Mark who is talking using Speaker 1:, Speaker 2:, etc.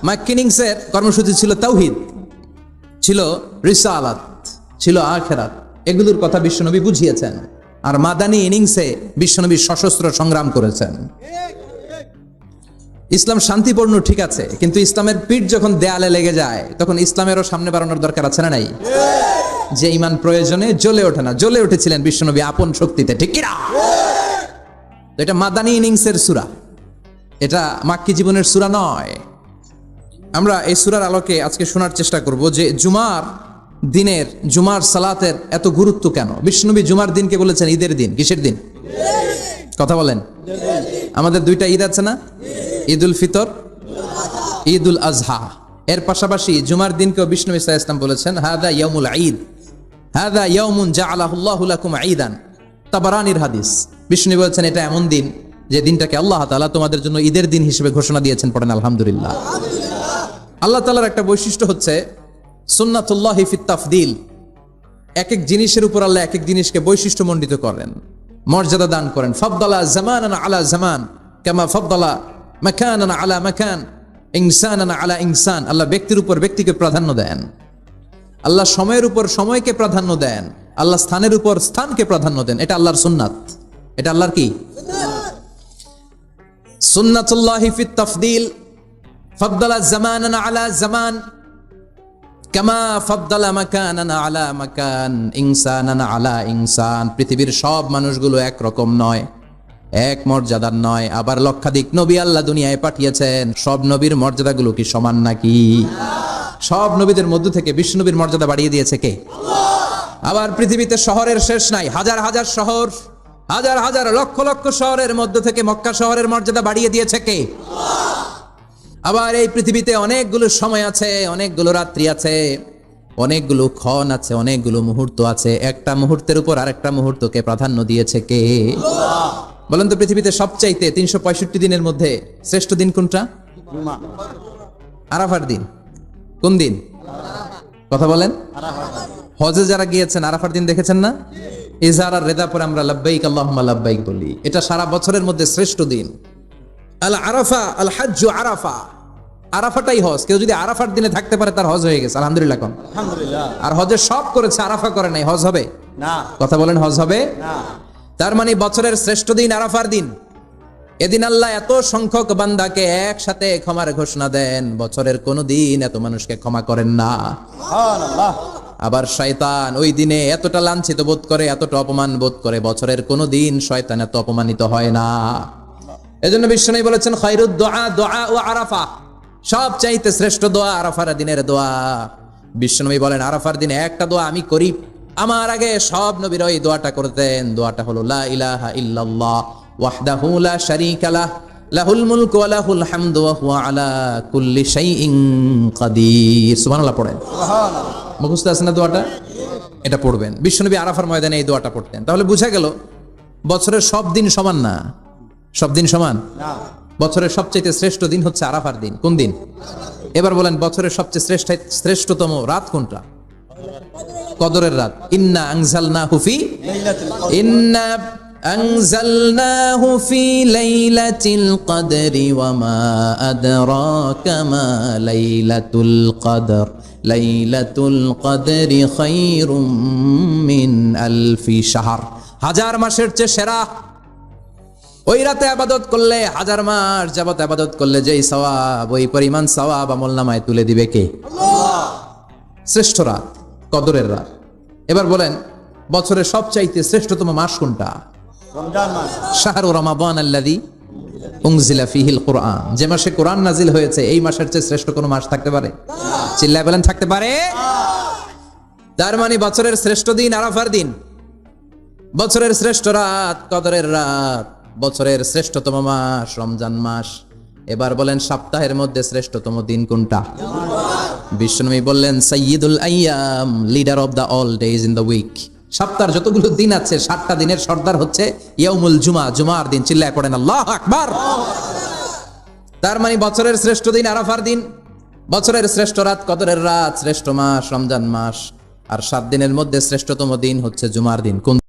Speaker 1: মাক্কিনিংসের কর্মসূচি ছিল তাওহীদ, ছিল রিসালাত, ছিল আখিরাত, এগুলোর কথা বিশ্বনবী বুঝিয়েছেন। আর মাদানী ইনিংসে বিশ্বনবী সশস্ত্র সংগ্রাম করেছেন। ইসলাম শান্তিপূর্ণ ঠিক আছে, কিন্তু ইসলামের পিঠ যখন দেয়ালে লেগে যায় তখন ইসলামেরও সামনে বাড়ানোর দরকার আছে না নাই? যে ইমান প্রয়োজনে জ্বলে ওঠে না, জ্বলে উঠেছিলেন বিশ্বনবী আপন শক্তিতে, ঠিক কি না? এটা মাদানী ইনিংসের সূরা, এটা মাক্কি জীবনের সূরা নয়। আমরা এই সূরার আলোকে আজকে শোনার চেষ্টা করব যে জুমার দিনের, জুমার সালাতের এত গুরুত্ব কেন। বিশ্বনবী জুমার দিনকে বলেছেন ঈদের দিন। কিসের দিন? কথা বলেন। আমাদের দুইটা ঈদ আছে না, ঈদুল ফিতর, ঈদুল আজহা। এর পাশাপাশি জুমার দিনকেও বিশ্বনবী সাল্লাল্লাহু আলাইহি ওয়াসাল্লাম বলেছেন হাদা ইয়াউমুল ঈদ, হাদা ইয়াউমুন জাআলাহুল্লাহু লাকুম ঈদান। তাবারানির হাদিস। বিশ্বনবী বলেছেন এটা এমন দিন যে দিনটাকে আল্লাহ তাআলা তোমাদের জন্য ঈদের দিন হিসেবে ঘোষণা দিয়েছেন। পড়েন আলহামদুলিল্লাহ। আল্লাহ তাআলার একটা বৈশিষ্ট্য হচ্ছে সুন্নাতুল্লাহি ফিত তাফদিল। এক এক জিনিসের উপর আল্লাহ এক এক জিনিসকে বৈশিষ্ট্যমণ্ডিত করেন, মর্যাদা দান করেন। ফাদ্দালা জামানান আলা জামান কামা ফাদ্দালা মাকানান আলা মাকান, ইনসানান আলা ইনসান। আল্লাহ ব্যক্তির উপর ব্যক্তিকে প্রাধান্য দেন, আল্লাহ সময়ের উপর সময়কে প্রাধান্য দেন, আল্লাহ স্থানের উপর স্থানকে প্রাধান্য দেন। এটা আল্লাহর সুন্নাত। এটা আল্লাহর কি? সুন্নাতুল্লাহি ফিত তাফদিল। ফাদ্দালা জামানান আলা জামান কামা ফাদ্দালা মাকানান আলা মাকান, ইনসানান আলা ইনসান। পৃথিবীর সব মানুষগুলো একরকম নয়, এক মর্যাদার নয়। আবার লক্ষাধিক নবী আল্লাহ দুনিয়ায় পাঠিয়েছেন, সব নবীর মর্যাদাগুলো কি সমান নাকি? সব নবীদের মধ্য থেকে বিশ্বনবীর মর্যাদা বাড়িয়ে দিয়েছে কে? আবার পৃথিবীতে শহরের শেষ নাই, হাজার হাজার শহর, হাজার হাজার লক্ষ লক্ষ শহরের মধ্য থেকে মক্কা শহরের মর্যাদা বাড়িয়ে দিয়েছে কে? আবার এই পৃথিবীতে অনেকগুলো সময় আছে, অনেকগুলো রাত্রি আছে, অনেকগুলো ক্ষণ আছে, অনেকগুলো মুহূর্ত আছে। একটা মুহূর্তের উপর আরেকটা মুহূর্তকে প্রাধান্য দিয়েছে কে? বলেন তো, পৃথিবীতে সবচাইতে 365 দিনের মধ্যে শ্রেষ্ঠ দিন কোনটা? আরাফার দিন। কোন দিন? কথা বলেন। হজে যারা গিয়েছেন আরাফার দিন দেখেছেন না? ইজহার আর রেদা পরে আমরা লাব্বাইক আল্লাহুম্মা লাব্বাইক বলি। এটা সারা বছরের মধ্যে শ্রেষ্ঠ দিন। আল আরাফা আল হাজ্জু আরাফা। আরাফাটাই হজ। কেউ যদি আরাফার দিনে থাকতে পারে তার হজ হয়ে গেছে। আলহামদুলিল্লাহ কোন? আলহামদুলিল্লাহ। আর হজের সব করেছে, আরাফা করে নাই, হজ হবে না। কথা বলেন, হজ হবে না। তার মানে বছরের শ্রেষ্ঠ দিন আরাফার দিন। এদিন আল্লাহ এত সংখ্যক বান্দাকে একসাথে ক্ষমার ঘোষণা দেন, বছরের কোন দিন এত মানুষকে ক্ষমা করেন না। সুবহানাল্লাহ। আবার শয়তান ওই দিনে এতটা লাঞ্ছিত বোধ করে, এতটা অপমান বোধ করে, বছরের কোন দিন শয়তান এত অপমানিত হয় না। এজন্য বিশ্বনবী বলেছেন খায়রুদ দুআ দুআ ও আরাফা। সব চাইতে শ্রেষ্ঠ দোয়া আরাফার দিনের দোয়া। বিশ্বনবী বলেন আরাফার দিনে একটা দোয়া আমি করি, আমার আগে সব নবীরা এই দোয়াটা করতেন। দোয়াটা হলো লা ইলাহা ইল্লাল্লাহ ওয়াহদাহু লা শারীকা লাহ লাহুল মুলকু ওয়া লাহুল হামদু ওয়া হুয়া আলা কুল্লি শাইইন কাদির। সুবহানাল্লাহ পড়েন। সুবহানাল্লাহ। মুখস্থ আছে না দোয়াটা? এটা পড়বেন। বিশ্বনবী আরাফার ময়দানে এই দোয়াটা পড়তেন। তাহলে বুঝা গেল বছরের সব দিন সমান না। সব দিন সমান না। বছরের সবচেয়ে শ্রেষ্ঠ দিন হচ্ছে আরাফার দিন। কোন দিন? এবার বলেন বছরের সবচেয়ে শ্রেষ্ঠতম রাত কোনটা? কদরের রাত। ইন্না আনজালনাহু ফি ইন্না আনজালনাহু ফি লাইলাতিল কদরি ওয়া মা আদরাকা মা লাইলাতুল কদর লাইলাতুল কদরি খায়রুম মিন আলফি শাহর। হাজার মাসের চেয়ে সেরা। ওই রাতে ইবাদত করলে, হাজার মাস যাবত ইবাদত করলে যেই সওয়াব, ওই পরিমাণ সওয়াব আমলনামায় তুলে দিবে কে? আল্লাহ। শ্রেষ্ঠ রাত কদরের রাত। এবার বলেন বছরের সবচাইতে শ্রেষ্ঠতম মাস কোনটা? রমজান মাস। শাহরু রমাদান আল্লাযী উনজিলা ফীহিল কুরআন। যে মাসে কোরআন নাজিল হয়েছে, এই মাসের চেয়ে শ্রেষ্ঠ কোনো মাস থাকতে পারে? চিল্লায় বলেন থাকতে পারে? তার মানে বছরের শ্রেষ্ঠ দিন আরাফার দিন, বছরের শ্রেষ্ঠ রাত কদরের রাত, বছরের শ্রেষ্ঠতম মাস রমজান মাস। এবার বলেন সপ্তাহের মধ্যে শ্রেষ্ঠতম দিন কোনটা? বিশ্বনবী বললেন সাইয়্যিদুল আইয়াম, leader of the all days in the week. সপ্তাহের যতগুলো দিন আছে 7টা দিনের সর্দার হচ্ছে ইয়াউমুল জুমা, জুমার দিন। চিল্লায় পড়েন আল্লাহু আকবার। তার মানে বছরের শ্রেষ্ঠ দিন আরাফার দিন, বছরের শ্রেষ্ঠ রাত কদরের রাত, শ্রেষ্ঠ মাস রমজান মাস, আর 7 দিনের মধ্যে শ্রেষ্ঠতম দিন হচ্ছে জুমার দিন। কোন